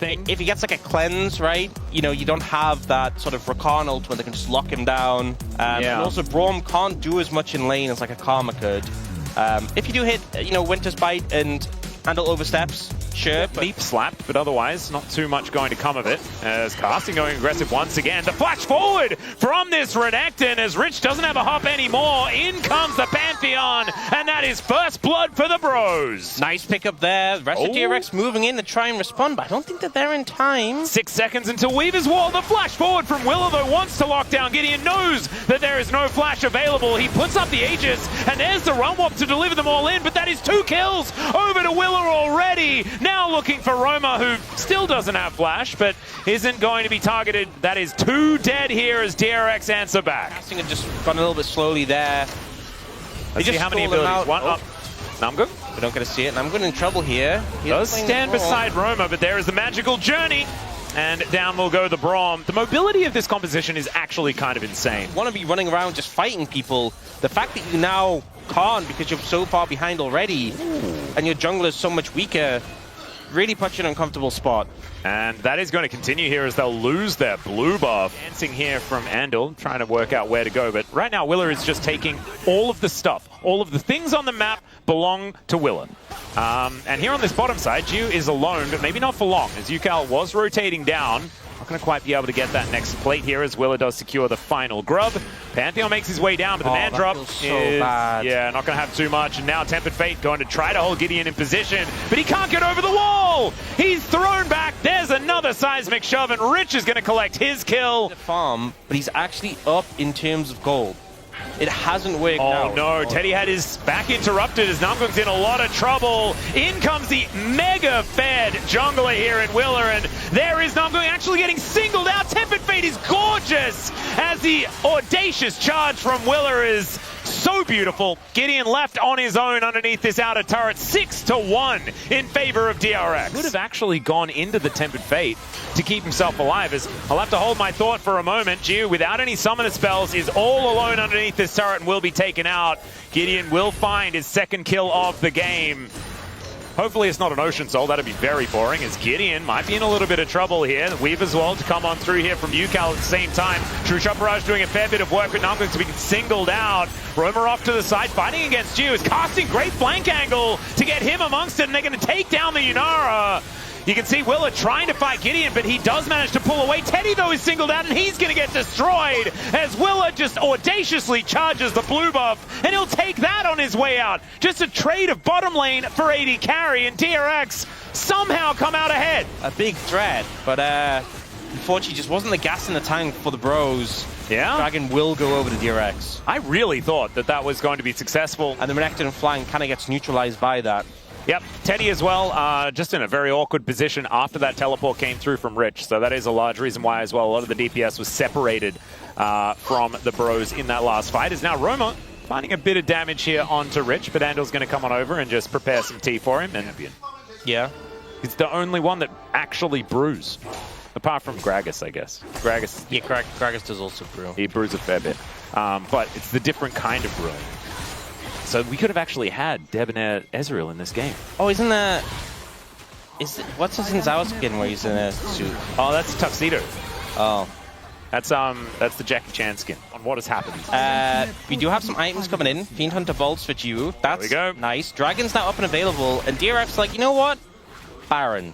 thing. If he gets like a cleanse, right, you know, you don't have that sort of Rakan ult where they can just lock him down. And also BREO can't do as much in lane as like a Karma could. If you do hit, you know, Winter's Bite and handle oversteps, sure. Leap slapped, but otherwise not too much going to come of it. As Casting going aggressive once again. The flash forward from this Renekton as Rich doesn't have a hop anymore. In comes the Pantheon, and that is first blood for the Bros. Nice pickup there. The rest of DRX moving in to try and respond, but I don't think that they're in time. 6 seconds until Weaver's Wall. The flash forward from Willer, though, wants to lock down. Gideon knows that there is no flash available. He puts up the Aegis, and there's the run wop to deliver them all in, but that is 2 kills over to Willer already. Now looking for Roma, who still doesn't have flash, but isn't going to be targeted. That is 2 dead here as DRX answer back. Casting had just gone a little bit slowly there. Let's see how many abilities. One up. Namgun. We don't get to see it. Namgun in trouble here. He does stand beside Roma, but there is the magical journey. And down will go the Braum. The mobility of this composition is actually kind of insane. You want to be running around just fighting people. The fact that you now can't because you're so far behind already, and your jungler is so much weaker, really puts you in an uncomfortable spot. And that is going to continue here as they'll lose their blue buff. Dancing here from Andal, trying to work out where to go. But right now, Willer is just taking all of the stuff. All of the things on the map belong to Willer. And here on this bottom side, Jiu is alone, but maybe not for long, as Yukal was rotating down. Not going to quite be able to get that next plate here as Willer does secure the final grub. Pantheon makes his way down, but the man drop is bad. Yeah, not going to have too much. And now Tempered Fate going to try to hold Gideon in position, but he can't get over the wall. He's thrown back. There's another seismic shove, and Rich is going to collect his kill. Farm, but he's actually up in terms of gold. It hasn't worked out. Oh no, Teddy had his back interrupted as Namgun's in a lot of trouble. In comes the mega fed jungler here in Willer, and there is Namgun actually getting singled out. Tempered Fate is gorgeous as the audacious charge from Willer is so beautiful. Gideon left on his own underneath this outer turret, 6-1 in favor of DRX. Could have actually gone into the Tempered Fate to keep himself alive, as I'll have to hold my thought for a moment. Jiu, without any summoner spells, is all alone underneath this turret and will be taken out. Gideon will find his second kill of the game. Hopefully it's not an Ocean Soul, that'd be very boring, as Gideon might be in a little bit of trouble here. Weaver's Wall to come on through here from Yukal at the same time. True Shot Barrage doing a fair bit of work, but now I'm going to be singled out. Roma off to the side, fighting against Jiu, is casting great flank angle to get him amongst it, and they're going to take down the Yunara. You can see Willer trying to fight Gideon, but he does manage to pull away. Teddy, though, is singled out, and he's going to get destroyed as Willer just audaciously charges the blue buff, and he'll take that on his way out. Just a trade of bottom lane for AD carry, and DRX somehow come out ahead. A big threat, but unfortunately just wasn't the gas in the tank for the Bros. Yeah? Dragon will go over to DRX. I really thought that that was going to be successful. And the Renekton flank kind of gets neutralized by that. Yep, Teddy as well, just in a very awkward position after that teleport came through from Rich. So that is a large reason why as well a lot of the DPS was separated from the Bros in that last fight. Is now Roma finding a bit of damage here onto Rich, but Andal's going to come on over and just prepare some tea for him. And yeah, he's the only one that actually brews. Apart from Gragas, I guess. Gragas, yeah, Gragas does also brew. He brews a fair bit. But it's the different kind of brewing. So we could have actually had Debonair Ezreal in this game. Oh, isn't that... what's his Zenzawa skin where he's in a suit? Oh, that's a tuxedo. Oh. That's the Jackie Chan skin. On what has happened. We do have some items coming in. Fiend Hunter Bolts for Jiu. That's nice. Dragon's now up and available. And DRX like, you know what? Baron.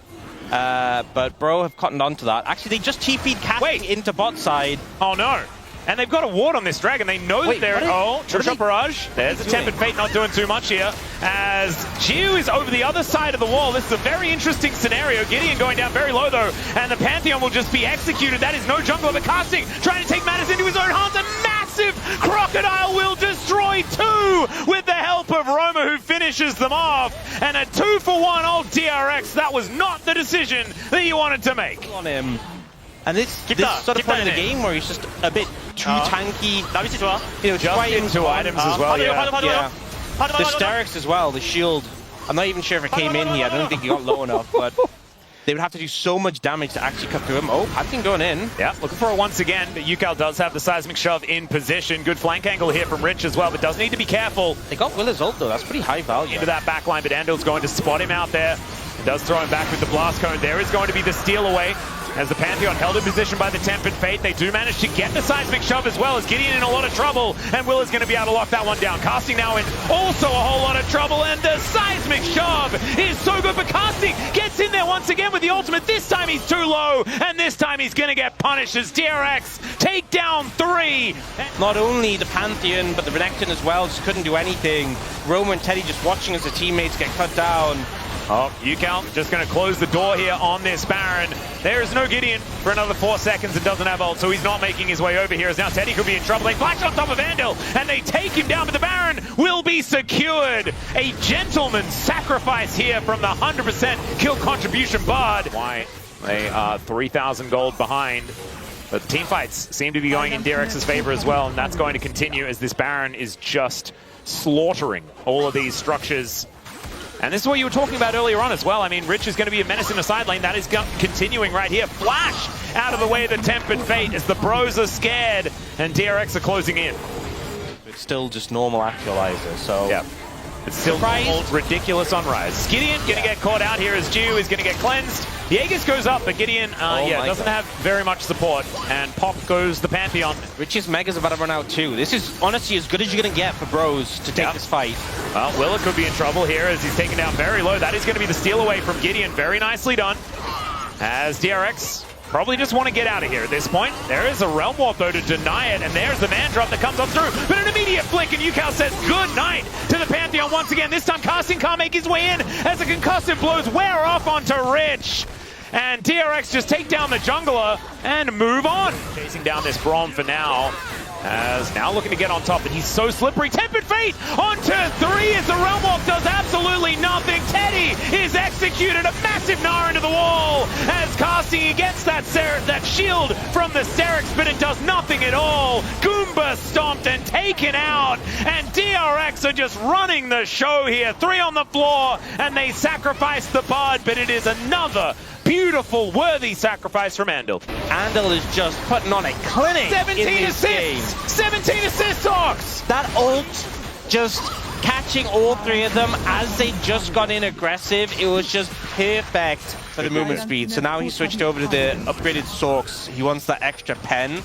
But BREO have cottoned onto that. Actually, they just TP'd Casting into bot side. Oh, no. And they've got a ward on this dragon. They know that they're... Oh, True Shot Barrage. There's the Tempered Fate not doing too much here. As Jiu is over the other side of the wall. This is a very interesting scenario. Gideon going down very low, though. And the Pantheon will just be executed. That is no jungler. The Casting trying to take matters into his own hands. A massive Crocodile will destroy 2 with the help of Roma, who finishes them off. And a 2-for-1 old DRX. That was not the decision that you wanted to make. On him. And this sort of point in the game where he's just a bit too tanky. You know, just into items as well, yeah. The Starix as well, the shield. I'm not even sure if it came in here. I don't think he got low enough, but they would have to do so much damage to actually cut through him. Oh, Pantheon going in. Yeah, looking for it once again, but Yukal does have the seismic shove in position. Good flank angle here from Rich as well, but does need to be careful. They got Willer's ult though, that's pretty high value. Into that backline, but Andal's going to spot him out there. does throw him back with the blast cone. There is going to be the steal away as the Pantheon held in position by the Tempered Fate. They do manage to get the seismic shove as well, as Gideon in a lot of trouble, and Will is going to be able to lock that one down. Casting now in also a whole lot of trouble, and the seismic shove is so good, but Casting gets in there once again with the ultimate. This time he's too low, and this time he's going to get punished as DRX take down 3. Not only the Pantheon, but the Renekton as well just couldn't do anything. Roma and Teddy just watching as the teammates get cut down. Oh, UCal just going to close the door here on this Baron. There is no Gideon for another 4 seconds and doesn't have ult, so he's not making his way over here, as now Teddy could be in trouble. They flash on top of Andal, and they take him down, but the Baron will be secured. A gentleman's sacrifice here from the 100% kill contribution Bard. Why they are 3,000 gold behind. But the team fights seem to be going in DRX's favor as well, and that's going to continue as this Baron is just slaughtering all of these structures. And this is what you were talking about earlier on as well. I mean, Rich is going to be a menace in the side lane. That is continuing right here. Flash out of the way of the Tempered Fate as the bros are scared and DRX are closing in. It's still just normal actualizer, so... Yeah. It's still ridiculous on Rise. Gideon going to get caught out here as Jew is going to get cleansed. The Aegis goes up, but Gideon doesn't have very much support. And pop goes the Pantheon. Rich's Mega's about to run out too. This is honestly as good as you're going to get for bros to take this fight. Well, Willa could be in trouble here as he's taken down very low. That is going to be the steal away from Gideon. Very nicely done. As DRX probably just want to get out of here at this point. There is a Realm Warp though to deny it, and there's the man drop that comes on through. But an immediate flick, and UCal says good night to the Pantheon once again. This time Casting can't make his way in as the concussive blows wear off onto Rich. And DRX just take down the jungler and move on. Chasing down this Braum for now. As now looking to get on top, but he's so slippery. Tempered Fate onto 3 as the Realm Walk does absolutely nothing. Teddy is executed, a massive Gnar into the wall as Casting against that shield from the Serix, but it does nothing at all. Goomba stomped and taken out, and DRX are just running the show here. 3 on the floor, and they sacrifice the Bard, but it is another beautiful, worthy sacrifice from Andal. Andal is just putting on a clinic. 17 assists! 17 assists, Hawks! That ult just catching all 3 of them as they just got in aggressive. It was just perfect for the movement speed. So now he switched over to the upgraded Sorks. He wants that extra pen.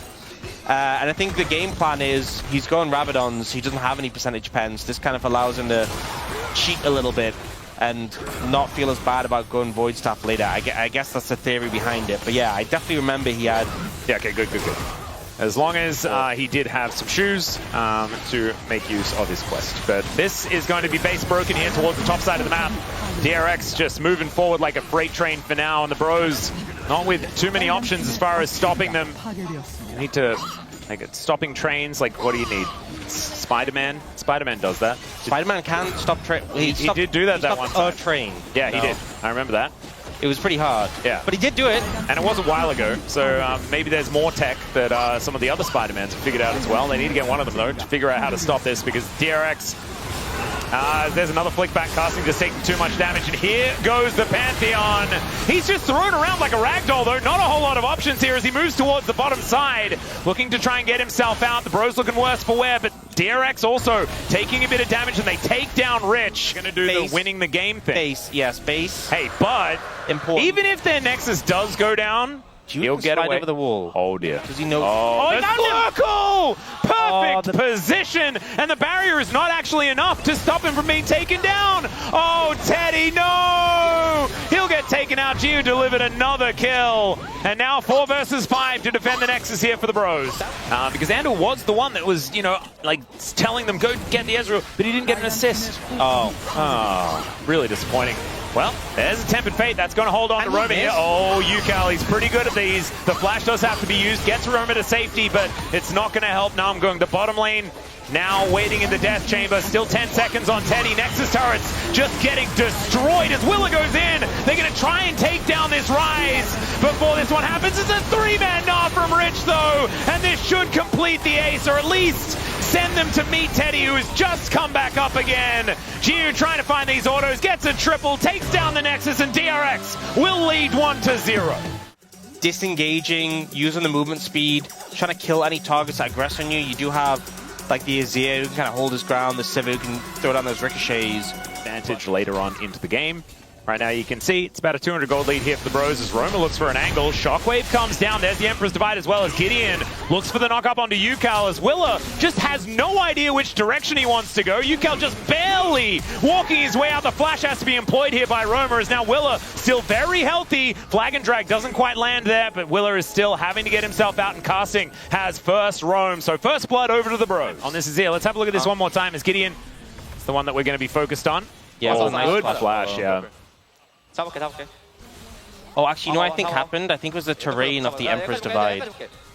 And I think the game plan is he's going Rabadons. He doesn't have any percentage pens. This kind of allows him to cheat a little bit and not feel as bad about going Void Staff later. I guess that's the theory behind it. But yeah, I definitely remember he had... Yeah, okay, good. As long as he did have some shoes to make use of his quest. But this is going to be base broken here towards the top side of the map. DRX just moving forward like a freight train for now, and the bros not with too many options as far as stopping them. You need to... Like stopping trains, like what do you need? Spider-Man? Spider-Man does that. Spider-Man can stop train. He did do that one time. A train. Yeah, he did. I remember that. It was pretty hard. Yeah. But he did do it. And it was a while ago, so maybe there's more tech that some of the other Spider-Mans have figured out as well. They need to get one of them, though, to figure out how to stop this, because DRX... there's another flick back. Casting just taking too much damage, and here goes the Pantheon. He's just thrown around like a ragdoll, though. Not a whole lot of options here as he moves towards the bottom side, looking to try and get himself out. The bros looking worse for wear, but DRX also taking a bit of damage, and they take down Rich. Gonna do the winning the game thing. Base, yes, base. Hey, but important. Even if their Nexus does go down, he'll get away over the wall. Oh dear. Does he know? Oh, the perfect position, and the barrier is not actually enough to stop him from being taken down. Oh, Teddy, no! He'll get taken out. Geo delivered another kill, and now 4 versus 5 to defend the Nexus here for the bros. Because Andal was the one that was, you know, like telling them go get the Ezreal, but he didn't get an assist. Oh, really disappointing. Well, there's a Tempered Fate that's going to hold on to Roma here. Oh, UCal, he's pretty good at these. The flash does have to be used, gets Roma to safety, but it's not going to help. Now I'm going to bottom lane. Now waiting in the death chamber. Still 10 seconds on Teddy. Nexus turrets just getting destroyed as Willa goes in. They're going to try and take down this Rise before this one happens. It's a 3-man Gnar from Rich, though, and this should complete the ace, or at least send them to meet Teddy, who has just come back up again. Geo trying to find these autos, gets a triple, takes down the Nexus, and DRX will lead 1-0. Disengaging, using the movement speed, trying to kill any targets that aggress on you. You do have like the Azir who can kind of hold his ground, the Civ who can throw down those ricochets. Advantage later on into the game. Right now you can see it's about a 200 gold lead here for the Bros as Roma looks for an angle. Shockwave comes down. There's the Emperor's Divide as well as Gideon looks for the knock up onto UCal as Willa just has no idea which direction he wants to go. UCal just barely walking his way out. The flash has to be employed here by Roma as now Willa still very healthy. Flag and drag doesn't quite land there, but Willa is still having to get himself out, and Casting has first roam. So first blood over to the Bros. On this is here. Let's have a look at this one more time as Gideon is the one that we're going to be focused on. Yeah, oh, nice good flash, yeah. Oh, actually, you know what I think happened? I think it was the terrain of the Emperor's Divide.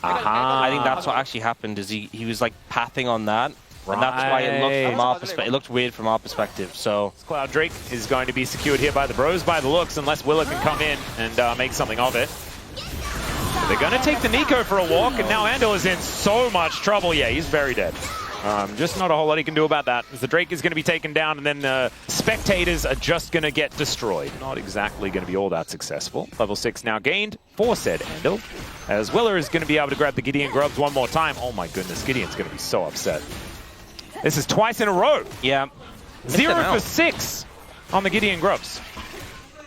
I think that's what actually happened, is he was like pathing on that. Right. And that's why it looked from our perspective. It looked weird from our perspective. So Cloud Drake is going to be secured here by the Bros by the looks, unless Willa can come in and make something of it. So they're going to take the Nico for a walk, and now Andal is in so much trouble. Yeah, he's very dead. Just not a whole lot he can do about that, as the Drake is going to be taken down, and then the spectators are just going to get destroyed. Not exactly going to be all that successful. Level 6 now gained for said Andal, as Willa is going to be able to grab the Gideon grubs one more time. Oh my goodness, Gideon's going to be so upset. This is twice in a row. Yeah. 0 for 6 on the Gideon grubs.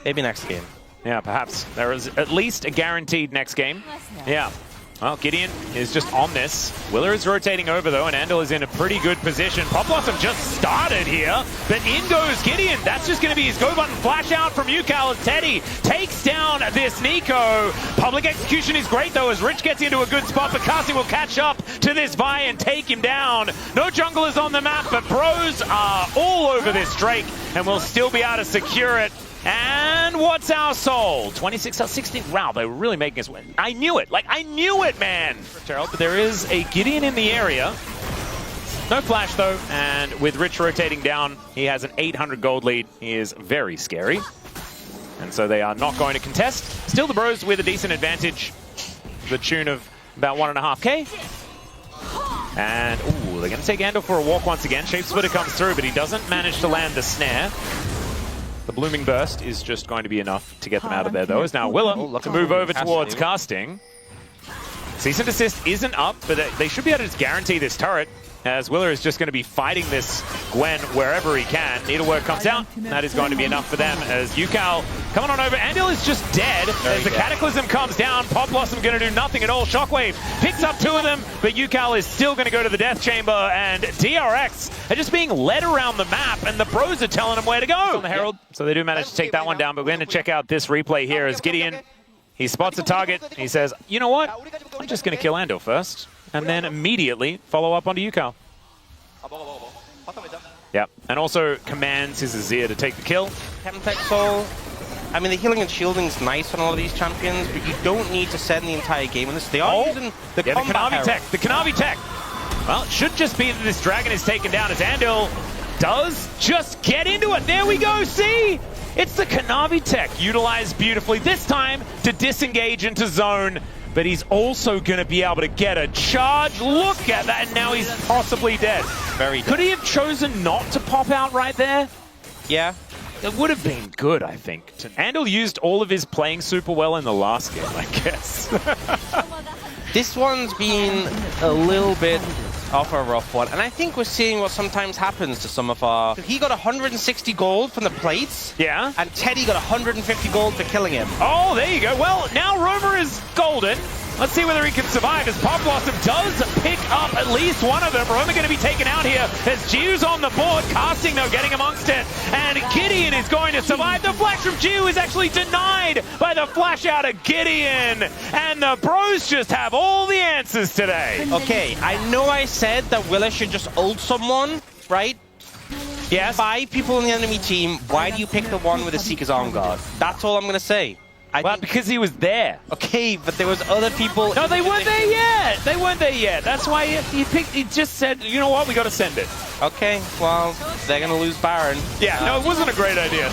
Maybe next game. Yeah, perhaps. There is at least a guaranteed next game. Yeah. Well, Gideon is just on this. Willa is rotating over, though, and Andal is in a pretty good position. Pop Blossom just started here, but in goes Gideon. That's just going to be his go button flash out from UCal as Teddy takes down this Nico. Public execution is great, though, as Rich gets into a good spot, but Kasi will catch up to this Vi and take him down. No junglers on the map, but Bros are all over this Drake, and will still be able to secure it. And what's our soul? 26 out 16. Wow, they were really making us win. I knew it. Like, I knew it, man. But there is a Gideon in the area. No flash, though. And with Rich rotating down, he has an 800 gold lead. He is very scary. And so they are not going to contest. Still the Bros with a decent advantage. The tune of about 1.5k. And, ooh, they're going to take Andal for a walk once again. Shapesplitter comes through, but he doesn't manage to land the snare. The Blooming Burst is just going to be enough to get them out of there, though. As now Willa to move over towards Casting. Cease and Desist isn't up, but they should be able to just guarantee this turret, as Willa is just going to be fighting this Gwen wherever he can. Needlework comes out. That is going to be enough for them, as UCal coming on over. Andal is just dead as the Cataclysm comes down. Pop Blossom going to do nothing at all. Shockwave picks up 2 of them, but UCal is still going to go to the Death Chamber, and DRX are just being led around the map, and the Bros are telling them where to go. On the Herald, so they do manage to take that one down, but we're going to check out this replay here as Gideon, he spots a target. He says, you know what? I'm just going to kill Andal first, and then immediately follow up onto UCal. Yep, and also commands his Azir to take the kill. Chemtech Soul. I mean, the healing and shielding is nice on all of these champions, but you don't need to send the entire game on this. They are using the Kanavi tech. The Kanavi tech. Well, it should just be that this dragon is taken down as Andal does just get into it. There we go, see? It's the Kanavi tech utilized beautifully, this time to disengage into zone. But he's also going to be able to get a charge. Look at that, and now he's possibly dead. Very dead. Could he have chosen not to pop out right there? Yeah. It would have been good, I think. Andal used all of his playing super well in the last game, I guess. This one's been a little bit of a rough one, and I think we're seeing what sometimes happens to some of our... He got 160 gold from the plates. Yeah. And Teddy got 150 gold for killing him. Oh, there you go. Well, now Romer is golden. Let's see whether he can survive, as Pop Blossom does pick up at least one of them. Romer going to be taken out here as Jiu's on the board. Casting, though, getting amongst it. And Gideon is going to survive. The flash from Jiu is actually denied by the flash out of Gideon. And the Bros just have all the answers today. Okay, I know I said that Willa should just ult someone, right? Yes. 5 people in the enemy team. Why do you pick the one with the Seeker's Arm Guard? That's all I'm going to say. Well, because he was there. Okay, but there was other people... No, they weren't there yet. They weren't there yet. That's why he just said, you know what, we got to send it. Okay, well, they're going to lose Baron. Yeah, no, it wasn't a great idea.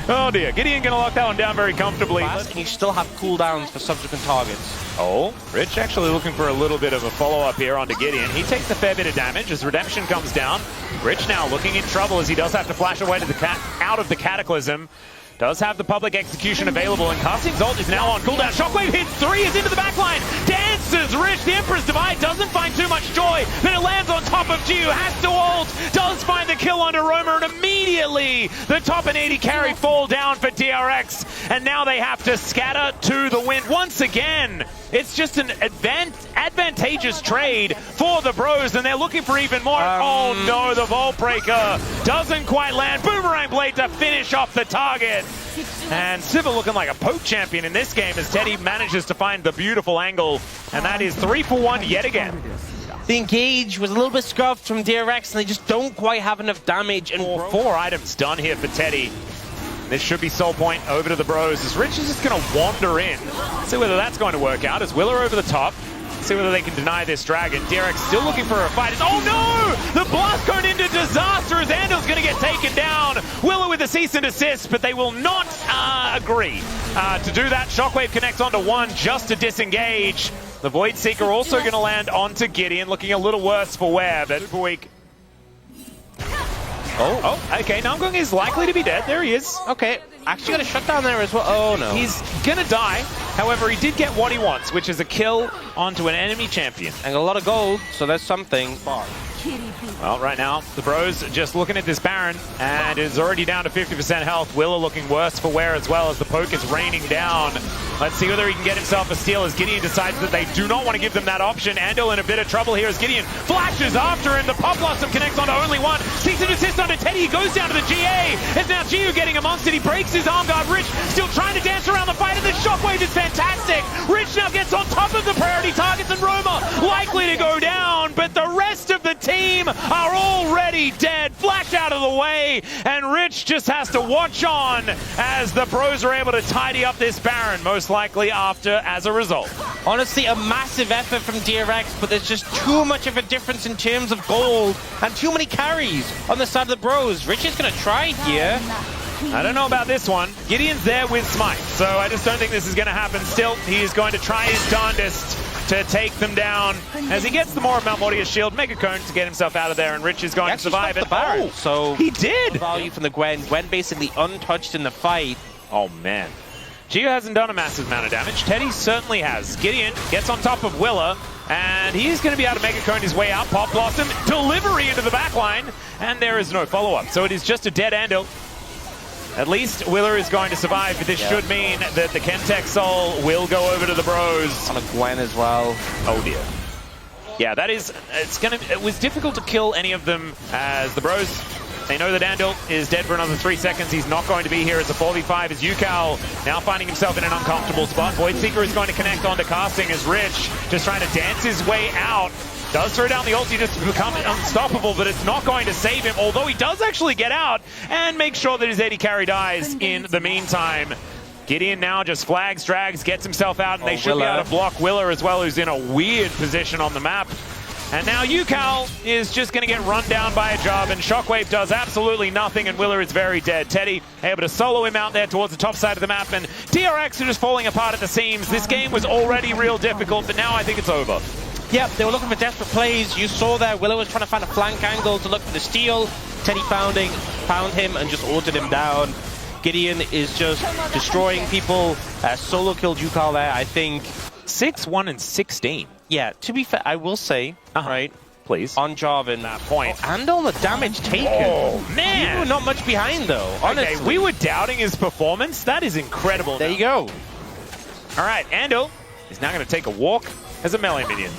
Oh dear, Gideon going to lock that one down very comfortably. And you still have cooldowns for subsequent targets. Oh, Rich actually looking for a little bit of a follow-up here onto Gideon. He takes a fair bit of damage as Redemption comes down. Rich now looking in trouble as he does have to flash away to the out of the Cataclysm. Does have the public execution available, and Casting's ult is now on cooldown. Shockwave hits 3, is into the backline. Dance misses. Rich, the Emperor's Divide doesn't find too much joy, but it lands on top of Gio, has to ult, does find the kill onto Roma, and immediately the top and 80 carry fall down for DRX, and now they have to scatter to the wind once again. It's just an advantageous trade for the Bros, and they're looking for even more. Oh no, the Vault Breaker doesn't quite land. Boomerang Blade to finish off the target. And Sivir looking like a poke champion in this game as Teddy manages to find the beautiful angle, and that is 3 for 1 yet again. The engage was a little bit scuffed from DRX, and they just don't quite have enough damage. And 4 items done here for Teddy. This should be Soul Point over to the Bros as Rich is just going to wander in. See whether that's going to work out as Willer over the top. See whether they can deny this dragon. DRX still looking for a fight. Oh no! The blast going into disaster as Andel's going to get taken down. Willer with a cease and desist, but they will not agree to do that. Shockwave connects onto 1 just to disengage. The Void Seeker also going to land onto Gideon, looking a little worse for wear, but super weak. Oh, okay, Namgung is likely to be dead. There he is. Okay, actually got a shutdown there as well. Oh no. He's gonna die. However, he did get what he wants, which is a kill onto an enemy champion. And a lot of gold, so that's something. Well, right now, the Bros just looking at this Baron, and is already down to 50% health. Willer looking worse for wear as well as the poke is raining down. Let's see whether he can get himself a steal as Gideon decides that they do not want to give them that option. Andel in a bit of trouble here as Gideon flashes after him. The Pop Blossom connects onto only 1. Cease and desist onto Teddy. He goes down to the GA. It's now Gio getting amongst it. He breaks his arm guard. Rich still trying to dance around the fight, and the Shockwave is fantastic. Rich now gets on top of the priority targets, and Roma likely to go down, but the rest of the team are already dead. Flash out of the way, and Rich just has to watch on as the Bros are able to tidy up this Baron, most likely as a result. Honestly, a massive effort from DRX, but there's just too much of a difference in terms of gold and too many carries on the side of the Bros. Rich is going to try here. I don't know about this one. Gideon's there with Smite, so I just don't think this is going to happen. Still, he is going to try his darndest to take them down as he gets the more of Mount Mortia's shield, Mega Cone to get himself out of there, and Rich is going to survive it. So he did! Value from the Gwen. Gwen basically untouched in the fight. Oh man. Gio hasn't done a massive amount of damage. Teddy certainly has. Gideon gets on top of Willer, and he's going to be able to Mega Cone his way out. Pop Blossom, delivery into the backline, and there is no follow-up. So it is just a dead Andel. At least Willer is going to survive, but this should mean that the Chemtech Soul will go over to the Bros. On a Gwen as well. Oh dear. Yeah, that is, it was difficult to kill any of them as the Bros, they know that Andel is dead for another 3 seconds. He's not going to be here as a 4v5 as Yukal now finding himself in an uncomfortable spot. Void Seeker is going to connect onto casting as Rich just trying to dance his way out. Does throw down the ulti just to become unstoppable, but it's not going to save him, although he does actually get out and make sure that his 80 carry dies in the meantime. Gideon now just flags, drags, gets himself out, and they should be able to block Willer as well, who's in a weird position on the map. And now Yukal is just going to get run down by a job, and Shockwave does absolutely nothing, and Willer is very dead. Teddy able to solo him out there towards the top side of the map, and DRX are just falling apart at the seams. This game was already real difficult, but now I think it's over. Yep, they were looking for desperate plays. You saw there, Willer was trying to find a flank angle to look for the steal. Teddy found him and just ulted him down. Gideon is just destroying people. Solo killed Yukal there, I think. 6-1 and 16. Yeah, to be fair, I will say, right, please, on Jarvan, that point. and on the damage taken. Oh, man. You were not much behind, though, honestly. Okay, we were doubting his performance. That is incredible. There you go. All right, Andel is now going to take a walk as a melee minion.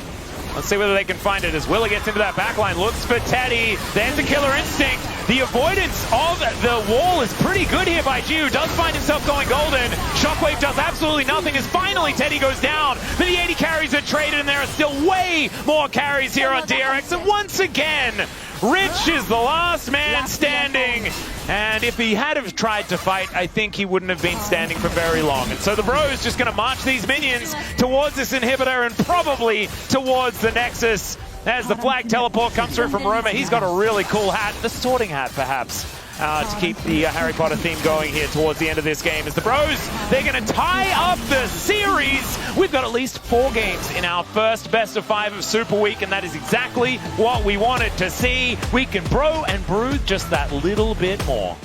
Let's see whether they can find it as Willer gets into that backline, looks for Teddy. There's the killer instinct. The avoidance of the wall is pretty good here by Gio. Does find himself going golden. Shockwave does absolutely nothing as finally Teddy goes down. But the 80 carries are traded, and there are still way more carries here on DRX. And once again, Rich is the last man standing. And if he had have tried to fight, I think he wouldn't have been standing for very long. And so the Bros just going to march these minions towards this inhibitor and probably towards the Nexus. As the flag teleport comes through from Roma, he's got a really cool hat, the sorting hat perhaps, to keep the Harry Potter theme going here towards the end of this game. As the Bros, they're going to tie up the series. We've got at least 4 games in our first best of 5 of Super Week, and that is exactly what we wanted to see. We can bro and brew just that little bit more.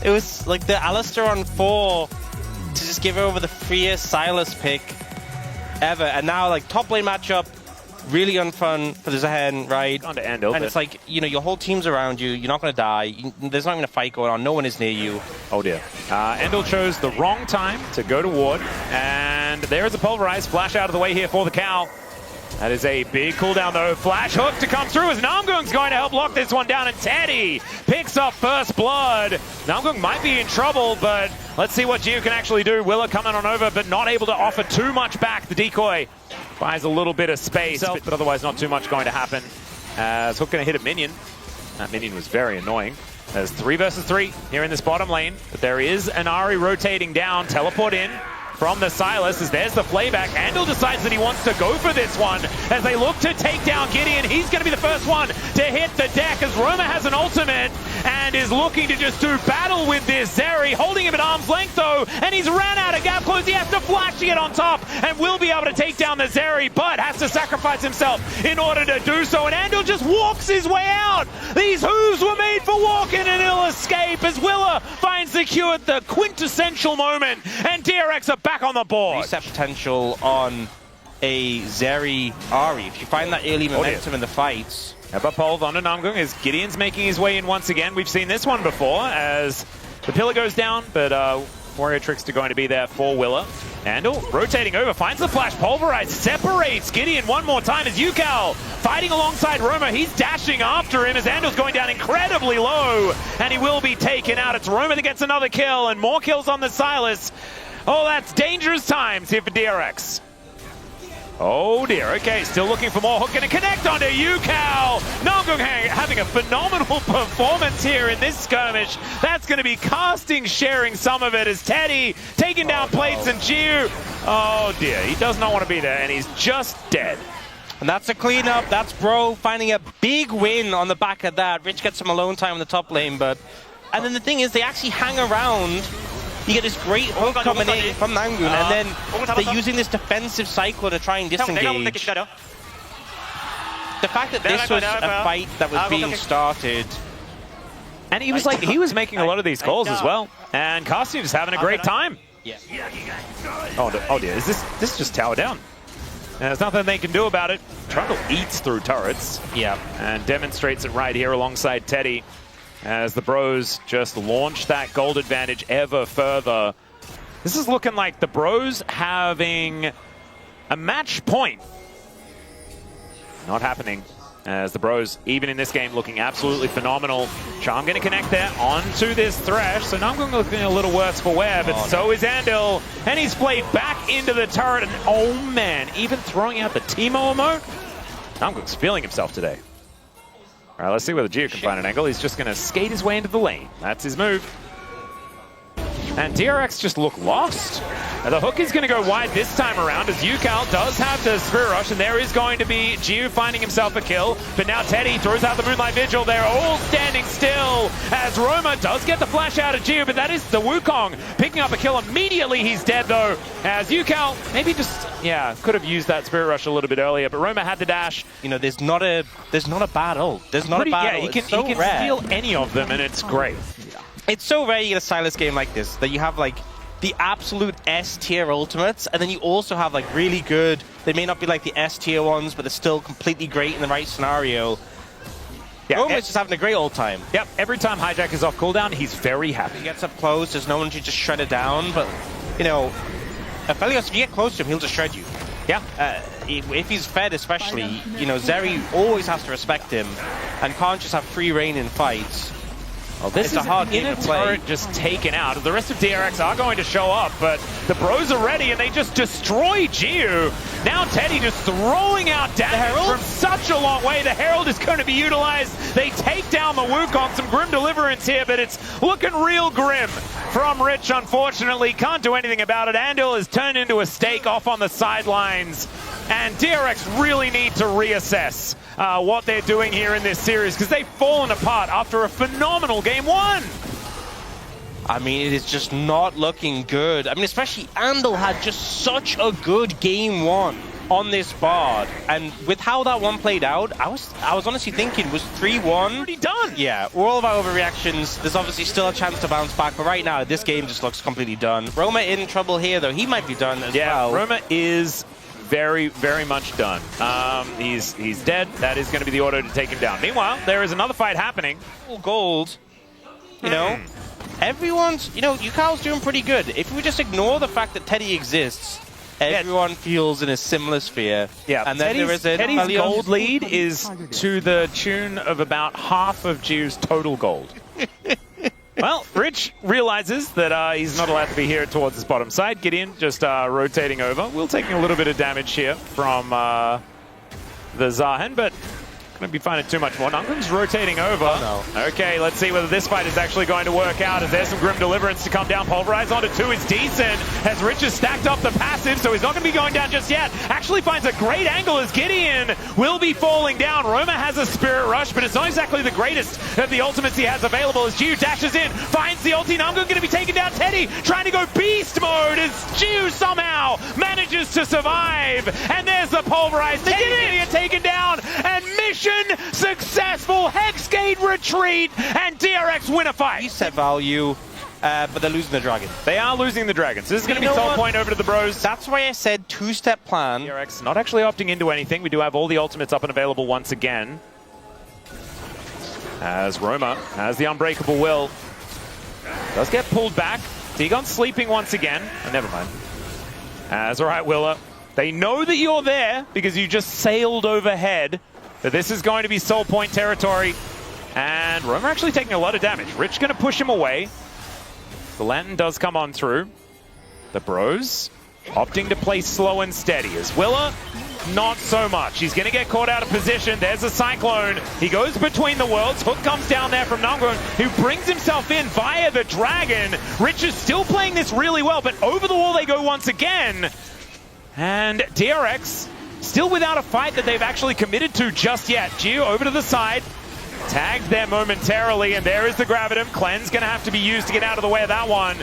It was like the Alistair on 4 to just give over the freest Silas pick. ever. And now, like, top lane matchup, really unfun for the Zehen, right? On to Andal, and it's like, you know, your whole team's around you. You're not going to die. There's not even a fight going on. No one is near you. Oh, dear. Andal chose the wrong time to go to ward. And there's a Pulverize. Flash out of the way here for the cow. That is a big cooldown, though. Flash hook to come through as Namgung's going to help lock this one down. And Teddy picks up first blood. Namgung might be in trouble, but let's see what Gio can actually do. Willa coming on over, but not able to offer too much back. The decoy buys a little bit of space, but otherwise not too much going to happen. As Hook going to hit a minion. That minion was very annoying. There's 3 versus 3 here in this bottom lane, but there is an Ahri rotating down. Teleport in from the Silas as there's the playback. Andal decides that he wants to go for this one as they look to take down Gideon. He's going to be the first one to hit the deck as Roma has an ultimate and is looking to just do battle with this Zeri, holding him at arm's length though, and he's ran out of gap close. He has to flash it on top and will be able to take down the Zeri, but has to sacrifice himself in order to do so, and Andal just walks his way out. These hooves were made for walking, and he'll escape as Willa finds the Q at the quintessential moment, and DRX are back on the board. Reset potential on a Zeri Ahri. If you find that early momentum in the fights. Pulv onto Namgung as Gideon's making his way in once again. We've seen this one before as the pillar goes down, but Warrior Trickster going to be there for Willa. Andal rotating over, finds the flash, Pulverize, separates Gideon one more time as Yukal fighting alongside Roma. He's dashing after him as Andal's going down incredibly low, and he will be taken out. It's Roma that gets another kill, and more kills on the Silas. Oh, that's dangerous times here for DRX. Oh dear, okay, still looking for more. Hook gonna connect onto Yukal. Namgung having a phenomenal performance here in this skirmish. That's gonna be casting, sharing some of it as Teddy taking down plates and Jiu. Oh dear, he does not want to be there and he's just dead. And that's a cleanup. That's BREO finding a big win on the back of that. Rich gets some alone time in the top lane, but... And then the thing is, they actually hang around. You get this great hook coming in from Namgung, and then they're using this defensive cycle to try and disengage. The fact that this was a fight that was being started... And he was like, he was making a lot of these calls as well. And Cassian is having a great time. Yeah. Oh dear, is this just tower down? There's nothing they can do about it. Trundle eats through turrets. Yeah. And demonstrates it right here alongside Teddy. As the Bros just launch that gold advantage ever further. This is looking like the Bros having a match point. Not happening. As the Bros, even in this game, looking absolutely phenomenal. Charm going to connect there onto this Thresh. So Namgung looking a little worse for wear, but so is Andal. And he's played back into the turret. And oh man, even throwing out the Teemo emote. Namgung's feeling himself today. All right, let's see whether Gio can find an angle. He's just going to skate his way into the lane. That's his move. And DRX just look lost. And the hook is going to go wide this time around as Yukal does have the Spirit Rush, and there is going to be Gio finding himself a kill. But now Teddy throws out the Moonlight Vigil. They're all standing still as Roma does get the flash out of Gio, but that is the Wukong picking up a kill immediately. He's dead though, as Yukal maybe just, could have used that Spirit Rush a little bit earlier, but Roma had the dash. You know, there's not a bad ult. There's not a bad ult. He can steal any of them, and it's great. It's so rare you get a Silas game like this, that you have like the absolute S-tier ultimates, and then you also have like really good, they may not be like the S-tier ones, but they're still completely great in the right scenario. Yeah, Roma's just having a great old time. Yep, every time Hijack is off cooldown, he's very happy. He gets up close, there's no one to just shred it down, but, you know, Aphelios, if you get close to him, he'll just shred you. Yeah. If he's fed especially, you know, Zeri always has to respect him, and can't just have free reign in fights. Well, this is a hard game to play. Turret just taken out. The rest of DRX are going to show up, but the Bros are ready, and they just destroy Jiu. Now Teddy just throwing out damage from such a long way. The Herald is going to be utilized. They take down the Wukong. Some grim deliverance here, but it's looking real grim from Rich, unfortunately. Can't do anything about it. Andal is turned into a stake off on the sidelines, and DRX really need to reassess what they're doing here in this series, because they've fallen apart after a phenomenal game one. I mean, it is just not looking good. I mean, especially Andal had just such a good game one on this board, and with how that one played out, I was honestly thinking, was 3-1 already done? Yeah, we're all about overreactions. There's obviously still a chance to bounce back, but right now, this game just looks completely done. Roma in trouble here, though. He might be done as well. Roma is very, very much done. He's dead. That is going to be the auto to take him down. Meanwhile, there is another fight happening. Gold, you know, everyone's, you know, UCal's doing pretty good. If we just ignore the fact that Teddy exists, everyone feels in a similar sphere. Yeah, and then Teddy's gold lead is to the tune of about half of Jiu's total gold. Well, Rich realizes that he's not allowed to be here towards his bottom side. Gideon just rotating over. We'll taking a little bit of damage here from the Zahen, but going to be finding too much more. Nungung's rotating over. Oh, no. Okay, let's see whether this fight is actually going to work out. As there's some Grim Deliverance to come down. Pulverize onto 2 is decent. As Rich has stacked up the passive, so he's not going to be going down just yet. Actually finds a great angle as Gideon will be falling down. Roma has a Spirit Rush, but it's not exactly the greatest of the ultimates he has available. As Jiu dashes in, finds the ulti. Nungung going to be taking down Teddy, trying to go beast mode as Jiu somehow manages to survive. And there's the Pulverize. Teddy's going to get taken down, and mission successful. Hexgate retreat, and DRX win a fight. He set value, but they're losing the dragon. They are losing the dragons. This is going to be soul point over to the bros. That's why I said two-step plan. DRX not actually opting into anything. We do have all the ultimates up and available once again. As Roma has the unbreakable will. Does get pulled back. Dagon sleeping once again. Oh, never mind. As alright, Willa. They know that you're there because you just sailed overhead. But this is going to be soul point territory. And Roma actually taking a lot of damage. Rich going to push him away. The Lantern does come on through. The bros opting to play slow and steady. As Willa, not so much. He's going to get caught out of position. There's a Cyclone. He goes between the worlds. Hook comes down there from Nungung, who brings himself in via the Dragon. Rich is still playing this really well, but over the wall they go once again. And DRX still without a fight that they've actually committed to just yet. Jiu over to the side. Tagged there momentarily, and there is the Gravitum. Cleanse going to have to be used to get out of the way of that one.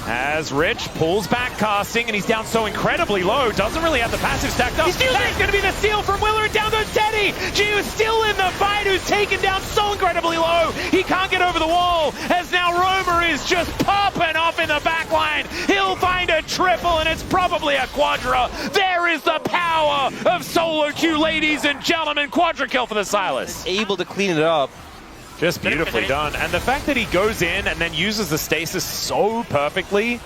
As Rich pulls back casting, and he's down so incredibly low. Doesn't really have the passive stacked up. That's going to be the steal from Willer, and down goes Teddy. Jiu is still in the fight, who's taken down so incredibly low. He can't get over the wall, as now Romer is just popping off in the back line. He'll find a triple, and it's probably a quadra. There is the power of solo queue, ladies and gentlemen. Quadra kill for the Silas. Able to clean it up. Just beautifully done. And the fact that he goes in and then uses the stasis so perfectly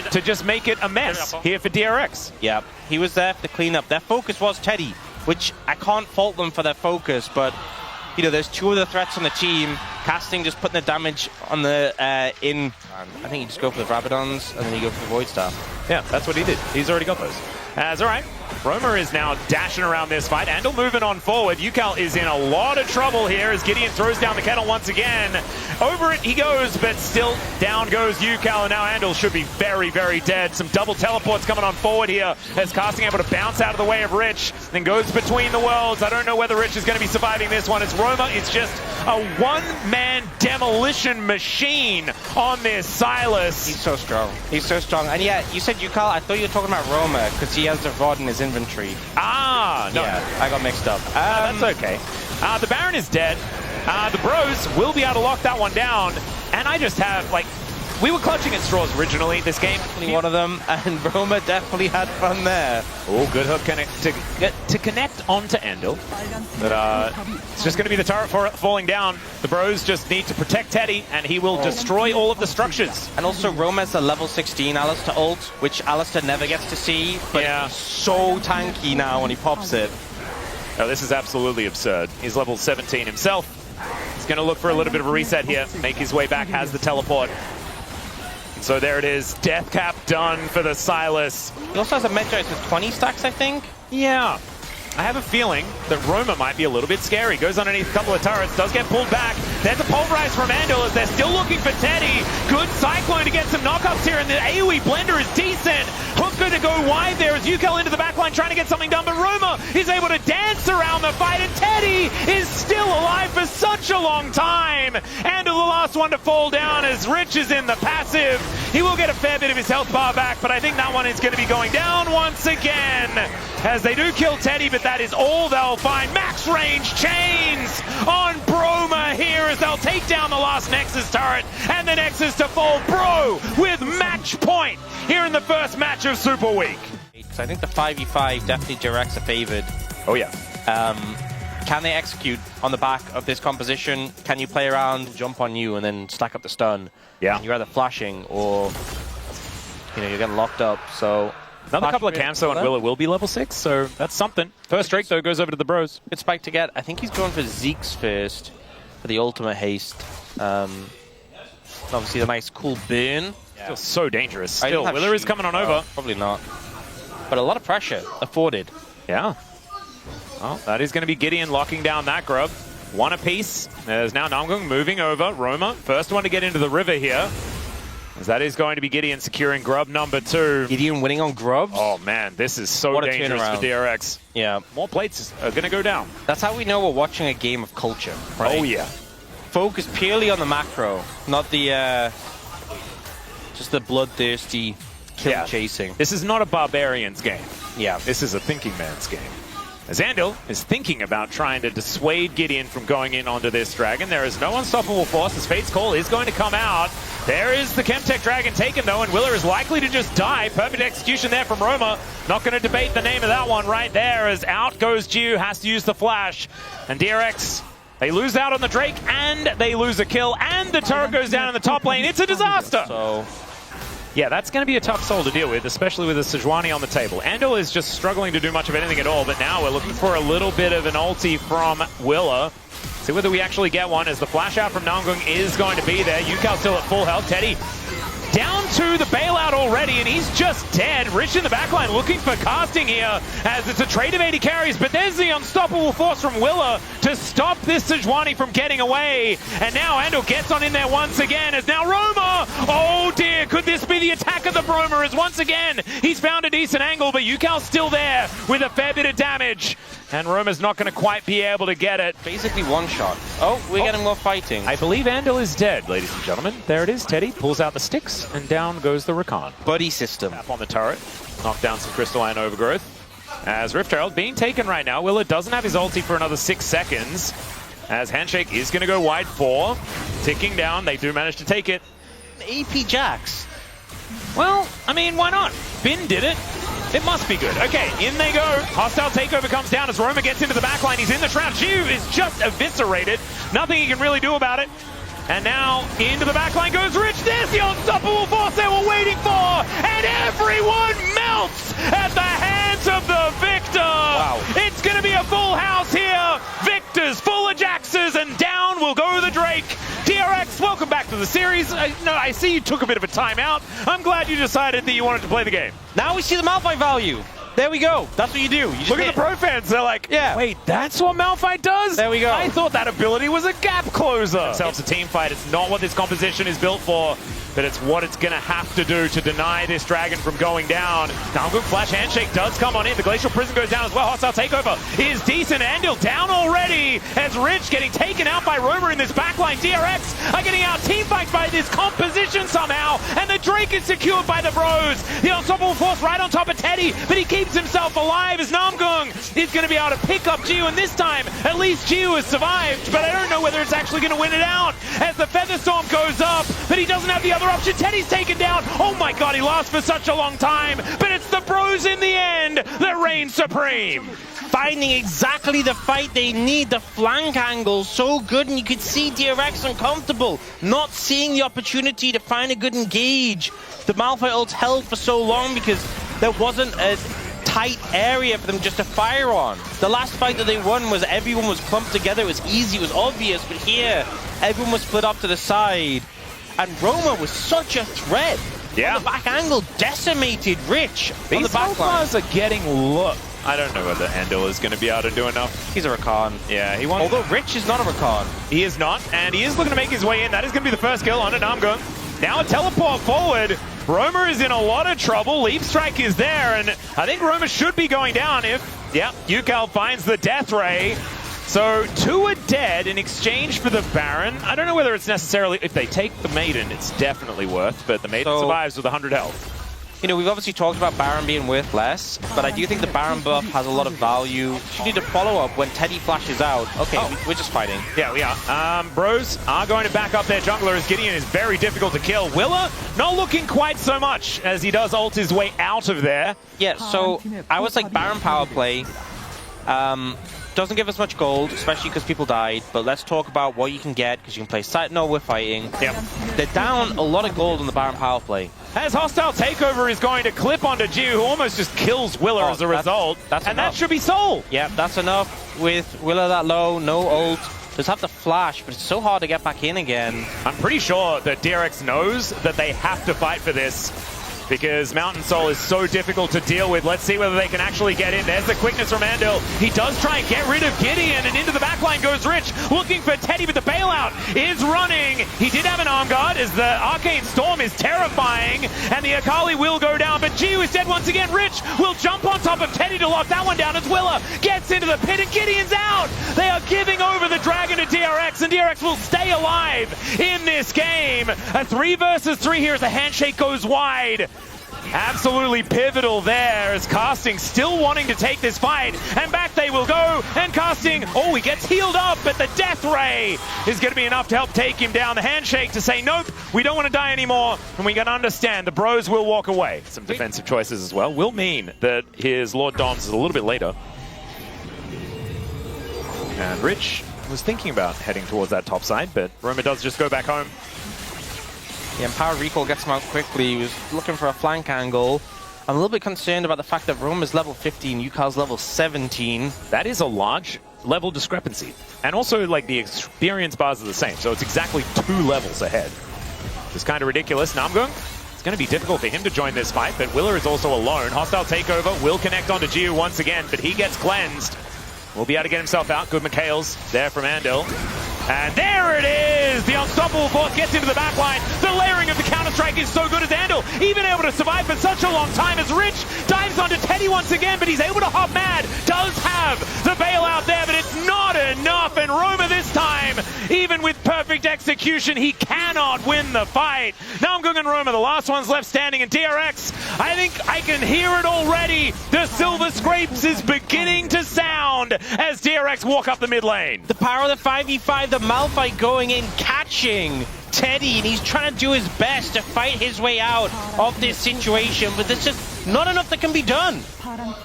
to just make it a mess here for DRX. Yeah, he was there to clean up. Their focus was Teddy, which I can't fault them for their focus, but you know, there's two of the threats on the team. Casting just putting the damage on the I think you just go for the Rabadons and then you go for the Void Star. Yeah, that's what he did. He's already got those. All right. Romer is now dashing around this fight. Andal moving on forward. UCal is in a lot of trouble here as Gideon throws down the kettle once again. Over it he goes, but still down goes UCal, and now Andal should be very, very dead. Some double teleports coming on forward here as Casting able to bounce out of the way of Rich, then goes between the worlds. I don't know whether Rich is going to be surviving this one. As Roma is just a one-man demolition machine on this Silas. He's so strong. He's so strong. And yeah, you said UCal. I thought you were talking about Roma because he has the VOD in his inventory. Ah, no. Yeah, I got mixed up. That's okay. The Baron is dead. The bros will be able to lock that one down. And I just have, like, we were clutching at straws originally this game. One of them, and Roma definitely had fun there. Oh, good hook to connect onto Andal. But it's just going to be the turret falling down. The bros just need to protect Teddy, and he will destroy all of the structures. And also, Roma's a level 16 Alistar ult, which Alistar never gets to see, but he's so tanky now when he pops it. Oh, this is absolutely absurd. He's level 17 himself. He's going to look for a little bit of a reset here, make his way back, has the teleport. So there it is, death cap done for the Silas. He also has a Metroid with 20 stacks, I think. Yeah. I have a feeling that Roma might be a little bit scary. Goes underneath a couple of turrets, does get pulled back. There's a Pulverize from Andal as they're still looking for Teddy. Good Cyclone to get some knockups here, and the AoE blender is decent. Hook going to go wide there as UCal into the backline trying to get something done, but Roma is able to dance around the fight, and Teddy is still alive for such a long time. Andal the last one to fall down as Rich is in the passive. He will get a fair bit of his health bar back, but I think that one is going to be going down once again as they do kill Teddy, but that is all they'll find. Max range chains on Broma here as they'll take down the last Nexus turret, and the Nexus to fall. Bro with match point here in the first match of Super Week. So I think the 5v5 definitely DRX are favored. Oh, yeah. Can they execute on the back of this composition? Can you play around, jump on you, and then stack up the stun? Yeah. And you're either flashing or you're getting locked up. So another couple of camps though, and Willa will be level 6, so that's something. First Drake though goes over to the bros. Good spike to get. I think he's going for Zeke's first for the ultimate haste. Obviously the nice cool burn. Yeah. Still so dangerous. Still, Willa is coming on over. Probably not. But a lot of pressure afforded. Yeah. Well, that is going to be Gideon locking down that grub. One apiece. There's now Namgung moving over. Roma, first one to get into the river here. As that is going to be Gideon securing grub number 2. Gideon winning on grubs? Oh man, this is so dangerous for DRX. Yeah. More plates are going to go down. That's how we know we're watching a game of culture, right? Oh yeah. Focus purely on the macro, not the just the bloodthirsty kill chasing. This is not a barbarian's game. Yeah. This is a thinking man's game. As Andil is thinking about trying to dissuade Gideon from going in onto this dragon. There is no unstoppable force as Fate's Call is going to come out. There is the Chemtech Dragon taken though, and Willa is likely to just die. Perfect execution there from Roma. Not going to debate the name of that one right there, as out goes Jiu, has to use the flash. And DRX, they lose out on the Drake, and they lose a kill, and the turret goes down in the top lane. It's a disaster! So yeah, that's going to be a tough soul to deal with, especially with a Sejuani on the table. Andil is just struggling to do much of anything at all, but now we're looking for a little bit of an ulti from Willa. See whether we actually get one, as the flash out from Namgung is going to be there. Yukal still at full health. Teddy down to the bailout already, and he's just dead. Rich in the backline looking for casting here, as it's a trade of 80 carries, but there's the unstoppable force from Willa to stop this Sejuani from getting away. And now Andil gets on in there once again, as now Roma! Oh dear, could this be the attack of the Broma, as once again, he's found a decent angle, but Yukal's still there with a fair bit of damage. And Roma's not going to quite be able to get it. Basically one shot. Oh, we're getting more fighting. I believe Andil is dead, ladies and gentlemen. There it is. Teddy pulls out the sticks, and down goes the Rakan. Buddy system. Tap on the turret. Knock down some crystalline overgrowth. As Rift Herald being taken right now. Willa doesn't have his ulti for another 6 seconds. As Handshake is going to go wide 4. Ticking down. They do manage to take it. AP Jax. Well, I mean, why not? Bin did it. It must be good. Okay, in they go. Hostile takeover comes down as Roma gets into the backline. He's in the shroud. Jiu is just eviscerated. Nothing he can really do about it. And now into the backline goes Rich. There's the unstoppable force they were waiting for. And everyone melts at the hands of the Victor. Wow. It's going to be a full house here. Victor's full of Jaxes, and down will go the Drake. DRX, welcome back to the series. I see you took a bit of a timeout. I'm glad you decided that you wanted to play the game. Now we see the Malphite value. There we go. That's what you do. You just look at the pro fans. They're like, yeah. Wait, that's what Malphite does? There we go. I thought that ability was a gap closer. It's a team fight. It's not what this composition is built for, but it's what it's going to have to do to deny this dragon from going down. Namgung flash handshake does come on in. The Glacial Prison goes down as well. Hostile takeover is decent. Andil down already as Rich getting taken out by Roma in this backline. DRX are getting out team fights by this composition somehow, and the Drake is secured by the bros. The unstoppable force right on top of Teddy, but he keeps himself alive as Namgung is going to be able to pick up Jiu, and this time at least Jiu has survived, but I don't know whether it's actually going to win it out as the Feather Storm goes up, but he doesn't have the other option. Teddy's taken down. Oh my god, he lasts for such a long time, but it's the bros in the end that reign supreme. Finding exactly the fight they need. The flank angle so good, and you could see DRX uncomfortable, not seeing the opportunity to find a good engage. The Malphite ult held for so long because there wasn't a tight area for them just to fire on. The last fight that they won was everyone was clumped together. It was easy, it was obvious, but here everyone was split up to the side. And Roma was such a threat. Yeah. On the back angle, decimated Rich on the back line. These are getting look. I don't know whether Andil is going to be able to do enough. He's a Rakan. Yeah, he wants. Although Rich is not a Rakan. He is not, and he is looking to make his way in. That is going to be the first kill on Namgung. Now a teleport forward. Roma is in a lot of trouble. Leap Strike is there, and I think Roma should be going down if, Yukal finds the Death Ray. So 2 are dead in exchange for the Baron. I don't know whether it's necessarily, if they take the Maiden, it's definitely worth, but the Maiden survives with 100 health. You know, we've obviously talked about Baron being worth less, but I do think the Baron buff has a lot of value. You need to follow up when Teddy flashes out. Okay, we're just fighting. Yeah, we are. Bros are going to back up their jungler as Gideon is very difficult to kill. Willa not looking quite so much as he does ult his way out of there. Yeah, so I was like Baron power play. Doesn't give us much gold, especially because people died, but let's talk about what you can get, because you can play Sentinel with fighting. Yep. They're down a lot of gold on the Baron power play. As Hostile Takeover is going to clip onto Jiu, who almost just kills Willa as a result. That's and enough. That should be Soul. Yeah, that's enough with Willa that low, no ult. Just have the flash, but it's so hard to get back in again. I'm pretty sure that DRX knows that they have to fight for this, because Mountain Soul is so difficult to deal with. Let's see whether they can actually get in. There's the quickness from Andil. He does try and get rid of Gideon, and into the backline goes Rich, looking for Teddy, but the bailout is running. He did have an arm guard, as the Arcane Storm is terrifying, and the Akali will go down, but Gio is dead once again. Rich will jump on top of Teddy to lock that one down as Willa gets into the pit, and Gideon's out. They are giving over the dragon to DRX, and DRX will stay alive in this game. A 3 versus 3 here as the handshake goes wide. Absolutely pivotal there as Casting still wanting to take this fight, and back they will go, and Casting, he gets healed up, but the Death Ray is going to be enough to help take him down. The handshake to say, nope, we don't want to die anymore, and we got to understand the Bros will walk away. Some defensive choices as well will mean that his Lord Doms is a little bit later. And Rich was thinking about heading towards that top side, but Roma does just go back home. Yeah, and Power Recall gets him out quickly. He was looking for a flank angle. I'm a little bit concerned about the fact that Rome is level 15, Yukal's level 17. That is a large level discrepancy. And also, like, the experience bars are the same, so it's exactly 2 levels ahead. It's kind of ridiculous. Namgung, it's going to be difficult for him to join this fight, but Willa is also alone. Hostile Takeover will connect onto Jiu once again, but he gets cleansed. Will be able to get himself out. Good McHale's there from Andil. And there it is! The unstoppable force gets into the backline. The layering of the counter-strike is so good as Andil, even able to survive for such a long time as Rich dives onto Teddy once again, but he's able to hop mad. Does have the bailout there, but it's not enough. And Roma this time, even with perfect execution, he cannot win the fight. Namgung and Roma, the last ones left standing, and DRX, I think I can hear it already. The Silver Scrapes is beginning to sound as DRX walk up the mid lane. The power of the 5v5, the Malphite going in, catching Teddy, and he's trying to do his best to fight his way out of this situation, but there's just not enough that can be done.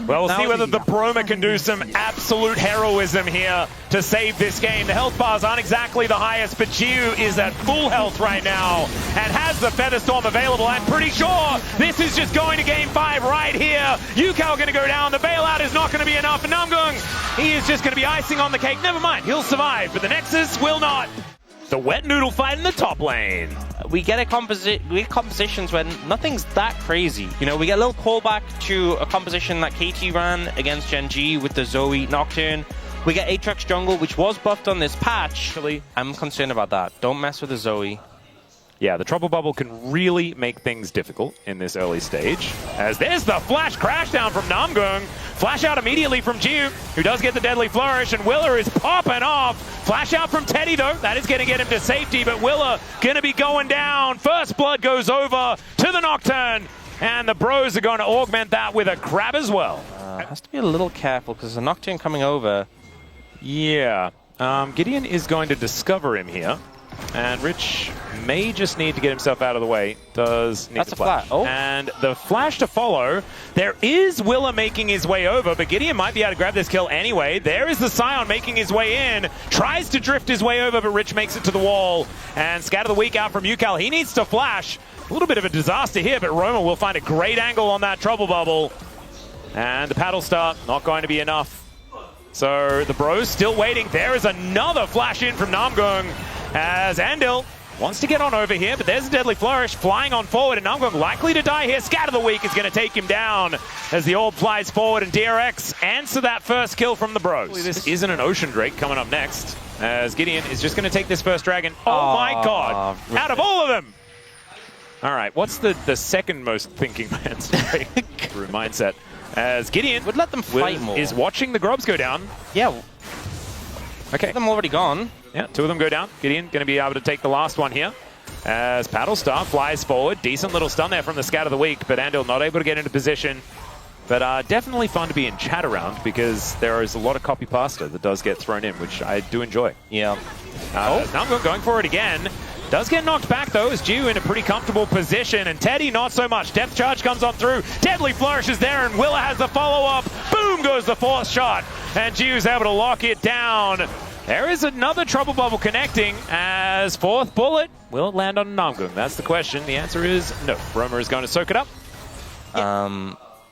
Well, we'll see whether the Broma can do some absolute heroism here to save this game. The health bars aren't exactly the highest, but Jiu is at full health right now and has the Featherstorm available. I'm pretty sure this is just going to game 5 right here. Yukao going to go down. The bailout is not going to be enough. And Namgung, he is just going to be icing on the cake. Never mind, he'll survive, but the Nexus will not. The wet noodle fight in the top lane. We get compositions when nothing's that crazy. You know, we get a little callback to a composition that KT ran against Gen G with the Zoe Nocturne. We get Aatrox jungle, which was buffed on this patch. I'm concerned about that. Don't mess with the Zoe. Yeah, the Trouble Bubble can really make things difficult in this early stage. As there's the flash crash down from Namgung. Flash out immediately from Jiu, who does get the Deadly Flourish, and Willa is popping off. Flash out from Teddy, though. That is going to get him to safety, but Willa going to be going down. First Blood goes over to the Nocturne, and the Bros are going to augment that with a grab as well. Has to be a little careful, because the Nocturne coming over. Yeah. Gideon is going to discover him here. And Rich may just need to get himself out of the way. Does need That's the a flash. Oh. And the flash to follow. There is Willa making his way over, but Gideon might be able to grab this kill anyway. There is the Scion making his way in. Tries to drift his way over, but Rich makes it to the wall. And Scatter the Weak out from Yukal. He needs to flash. A little bit of a disaster here, but Roma will find a great angle on that Trouble Bubble. And the Paddle Star, not going to be enough. So the Bros still waiting. There is another flash in from Namgung as Andil wants to get on over here, but there's a Deadly Flourish flying on forward, and Namgung likely to die here. Scatter the Weak is going to take him down as the orb flies forward, and DRX answer that first kill from the Bros. This isn't an Ocean Drake coming up next, as Gideon is just going to take this first dragon. Oh my god, out of all of them! All right, what's the second most thinking man's through mindset? As Gideon would let them fight more. Is watching the Grobs go down. Yeah. Okay. Them already gone. Yeah, 2 of them go down. Gideon going to be able to take the last one here. As Paddlestar flies forward. Decent little stun there from the Scout of the Week, but Andil not able to get into position. But definitely fun to be in chat around because there is a lot of copy pasta that does get thrown in, which I do enjoy. Yeah. Namgung going for it again. Does get knocked back though, as Jiu in a pretty comfortable position, and Teddy not so much. Depth charge comes on through. Deadly Flourish is there, and Willa has the follow-up. Boom goes the fourth shot, and Jiu's able to lock it down. There is another Trouble Bubble connecting as fourth bullet. Will it land on Namgung? That's the question. The answer is no. Roma is going to soak it up.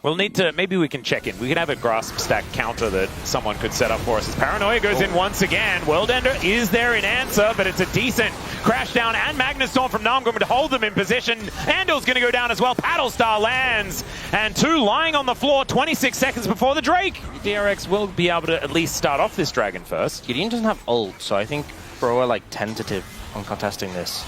We'll need to, maybe we can check in. We can have a grasp stack counter that someone could set up for us. As Paranoia goes in once again. World Ender is there in answer, but it's a decent crash down and Magnus Storm from Namgung to hold them in position. Andil's going to go down as well. Paddlestar lands, and two lying on the floor 26 seconds before the Drake. DRX will be able to at least start off this Dragon first. Gideon doesn't have ult, so I think BREO are like tentative on contesting this.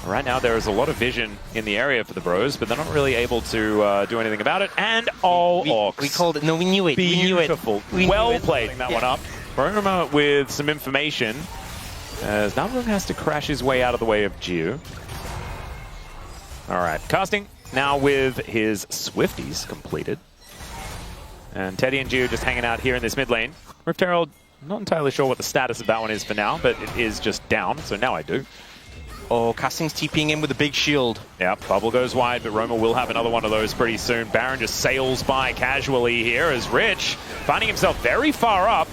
Right now, there is a lot of vision in the area for the Bros, but they're not really able to do anything about it. And Orcs. We called it. No, we knew it. Beautiful. We knew it. Well played. That one up. Roma with some information, as Namgung has to crash his way out of the way of Jiu. All right, casting now with his Swifties completed. And Teddy and Jiu just hanging out here in this mid lane. Rift Herald, not entirely sure what the status of that one is for now, but it is just down, so now I do. Oh, Casting's TPing in with a big shield. Yeah, bubble goes wide, but Roma will have another one of those pretty soon. Baron just sails by casually here as Rich, finding himself very far up.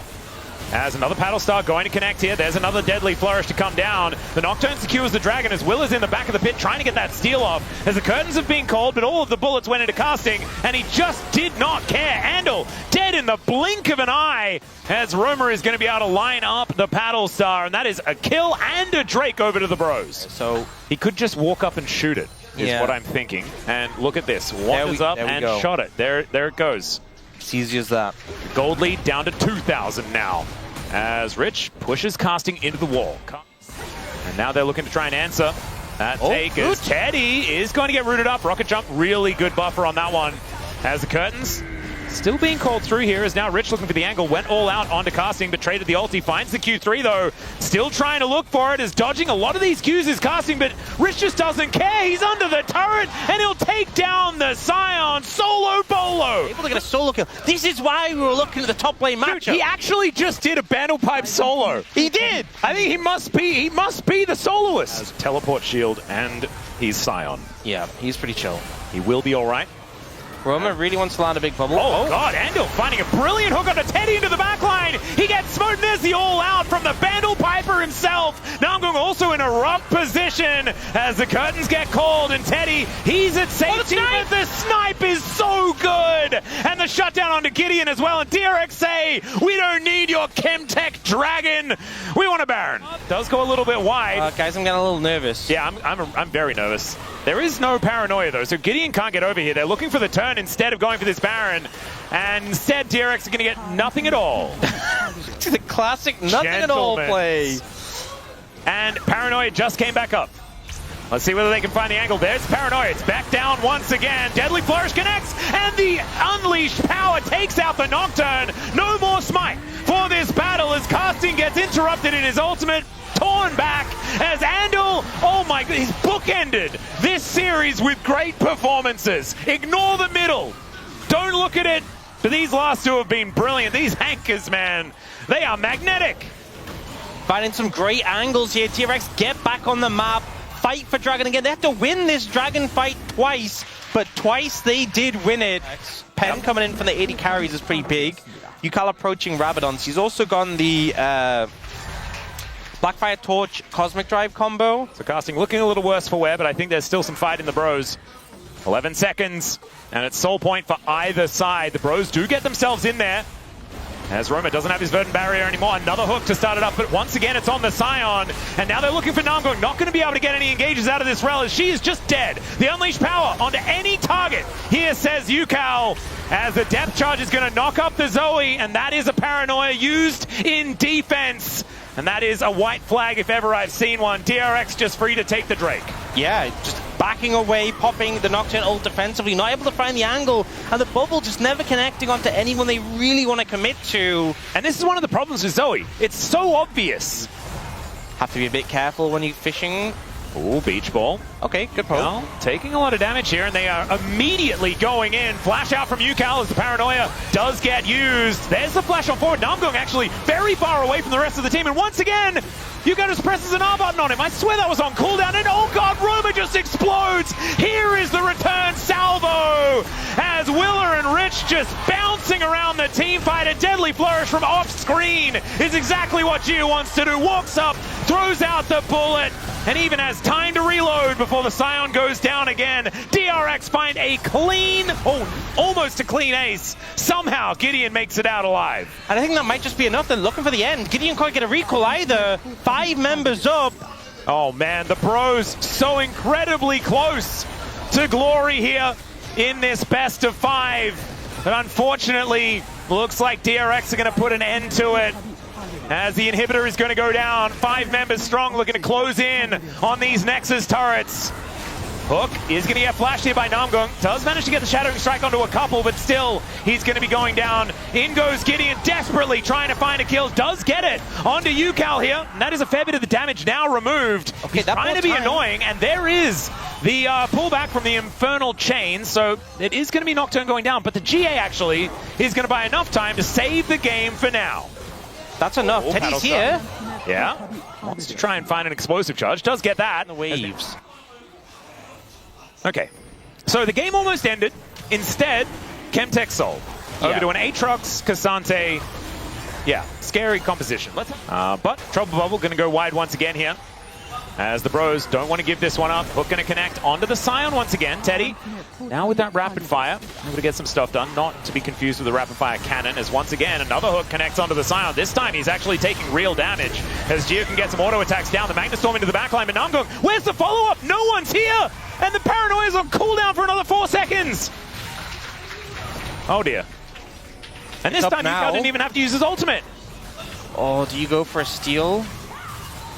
As another Paddlestar going to connect here. There's another Deadly Flourish to come down. The Nocturne secures the Dragon as Will is in the back of the pit trying to get that steal off. As the curtains have been called, but all of the bullets went into Casting, and he just did not care. Andil dead in the blink of an eye, as Roma is going to be able to line up the Paddlestar, and that is a kill and a Drake over to the Bros. So he could just walk up and shoot it, is what I'm thinking. And look at this. Wanders up and shot it. There it goes. It's easy as that. Gold lead down to 2,000 now, as Rich pushes Casting into the wall. And now they're looking to try and answer that take, as Teddy is going to get rooted up. Rocket Jump, really good buffer on that one. As the curtains still being called through here, is now Rich looking for the angle, went all out onto Casting, but traded the ulti, finds the Q3 though, still trying to look for it, is dodging a lot of these Qs is Casting, but Rich just doesn't care. He's under the turret, and he'll take down the Scion solo bolo. Able to get a solo kill. This is why we were looking at the top lane matchup. He actually just did a Bandle Pipe solo. He did. I think he must be the soloist. As teleport shield, and he's Scion. Yeah, he's pretty chill. He will be all right. Roma really wants to land a big bubble. Oh God, Andil finding a brilliant hook onto Teddy into the back line. He gets smote. There's the all-out from the Bandle Piper himself. Namgung also in a rough position as the curtains get called, and Teddy, he's at safety, but the snipe is so good. And the shutdown onto Gideon as well, and DRX say, we don't need your Chemtech Dragon. We want a Baron. Does go a little bit wide. Guys, I'm getting a little nervous. Yeah, I'm very nervous. There is no Paranoia though, so Gideon can't get over here. They're looking for the turn instead of going for this Baron, and instead DRX are going to get nothing at all. The classic nothing at all play. And Paranoia just came back up. Let's see whether they can find the angle. There's Paranoia. It's back down once again. Deadly Flourish connects, and the unleashed power takes out the Nocturne. No more smite for this battle as Casting gets interrupted in his ultimate. Torn back as Andil, oh my God, he's bookended this series with great performances. Ignore the middle. Don't look at it. But these last two have been brilliant. These Hankers, man, they are magnetic. Finding some great angles here. DRX get back on the map. Fight for Dragon again. They have to win this Dragon fight twice, but twice they did win it. Pen coming in from the 80 carries is pretty big. Yukal approaching Rabadons. He's also gone the Blackfire Torch Cosmic Drive combo. So Casting looking a little worse for wear, but I think there's still some fight in the Bros. 11 seconds, and it's soul point for either side. The Bros do get themselves in there, as Roma doesn't have his Verdant Barrier anymore. Another hook to start it up, but once again it's on the Scion, and now they're looking for Namgung. Not going to be able to get any engages out of this Rel, as she is just dead. The Unleashed Power onto any target here, says Yukal, as the depth charge is going to knock up the Zoe, and that is a Paranoia used in defense. And that is a white flag if ever I've seen one. DRX just free to take the Drake. Yeah, just backing away, popping the Nocturne ult defensively, not able to find the angle, and the bubble just never connecting onto anyone they really want to commit to. And this is one of the problems with Zoe. It's so obvious. Have to be a bit careful when you're fishing Ooh, beach ball. Okay, good poke. Well, taking a lot of damage here, and they are immediately going in. Flash out from UCal as the paranoia does get used. There's the flash on forward. Namgung actually very far away from the rest of the team, and once again, UCal just presses an R button on him. I swear that was on cooldown, and oh god, Roma just explodes. Here is the return salvo as Willer and Rich just bouncing around the team fight. A deadly flourish from off screen is exactly what Gio wants to do. Walks up, throws out the bullet, and even has time to reload before the Scion goes down again. DRX find a clean, almost a clean ace. Somehow Gideon makes it out alive. And I think that might just be enough. They're looking for the end. Gideon can't get a recall either. 5 members up. Oh man, the Bros so incredibly close to glory here in this best of 5. But unfortunately, looks like DRX are going to put an end to it, as the inhibitor is going to go down. 5 members strong, looking to close in on these Nexus turrets. Hook is going to get flashed here by Namgung. Does manage to get the Shadowing Strike onto a couple, but still, he's going to be going down. In goes Gideon, desperately trying to find a kill. Does get it onto UCal here. And that is a fair bit of the damage now removed. Okay, he's trying to be annoying, and there is the pullback from the Infernal Chain, so it is going to be Nocturne going down, but the GA actually is going to buy enough time to save the game for now. That's enough. Teddy's here. Yeah. Wants to try and find an explosive charge. Does get that. The waves. Okay. So the game almost ended. Instead, Chemtech Soul. Over to an Aatrox, Cassante. Yeah, scary composition. But Trouble Bubble going to go wide once again here, as the Bros don't want to give this one up. Hook going to connect onto the Scion once again. Teddy, now with that rapid fire, able to get some stuff done. Not to be confused with the rapid fire cannon, as once again another Hook connects onto the Scion. This time he's actually taking real damage, as Gio can get some auto attacks down. The Magnastorm into the backline, but Namgung, where's the follow-up? No one's here! And the Paranoia's on cooldown for another 4 seconds! Oh dear. And this time UCal didn't even have to use his ultimate. Oh, do you go for a steal?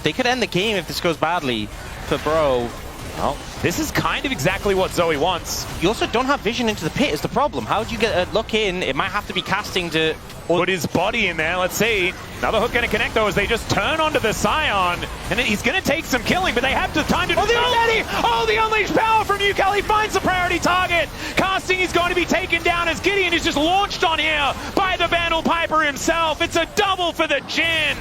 They could end the game if this goes badly for BREO. Well, this is kind of exactly what Zoe wants. You also don't have vision into the pit is the problem. How do you get a look in? It might have to be casting to put his body in there. Let's see. Another Hook going to connect though, as they just turn onto the Scion. And then he's going to take some killing, but they have the time to do the unleashed power from UCal. He finds the priority target. Casting is going to be taken down as Gideon is just launched on here by the Vandal Piper himself. It's a double for the Jin.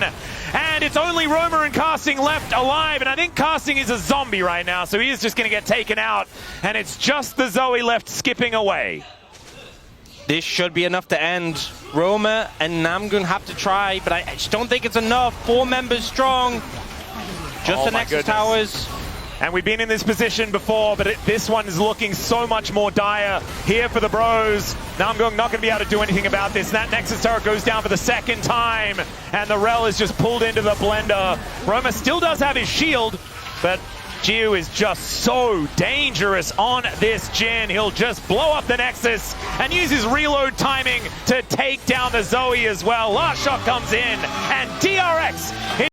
And it's only Roma and Casting left alive. And I think Casting is a zombie right now, so he is just going to get taken out. And it's just the Zoe left skipping away. This should be enough to end. Roma and Namgung have to try, but I just don't think it's enough. 4 members strong. Just the Nexus towers. And we've been in this position before, but this one is looking so much more dire here for the Bros. Namgung not going to be able to do anything about this. That Nexus turret goes down for the 2nd time, and the Rel is just pulled into the blender. Roma still does have his shield, but Gio is just so dangerous on this Jin. He'll just blow up the Nexus and use his reload timing to take down the Zoe as well. Last shot comes in, and DRX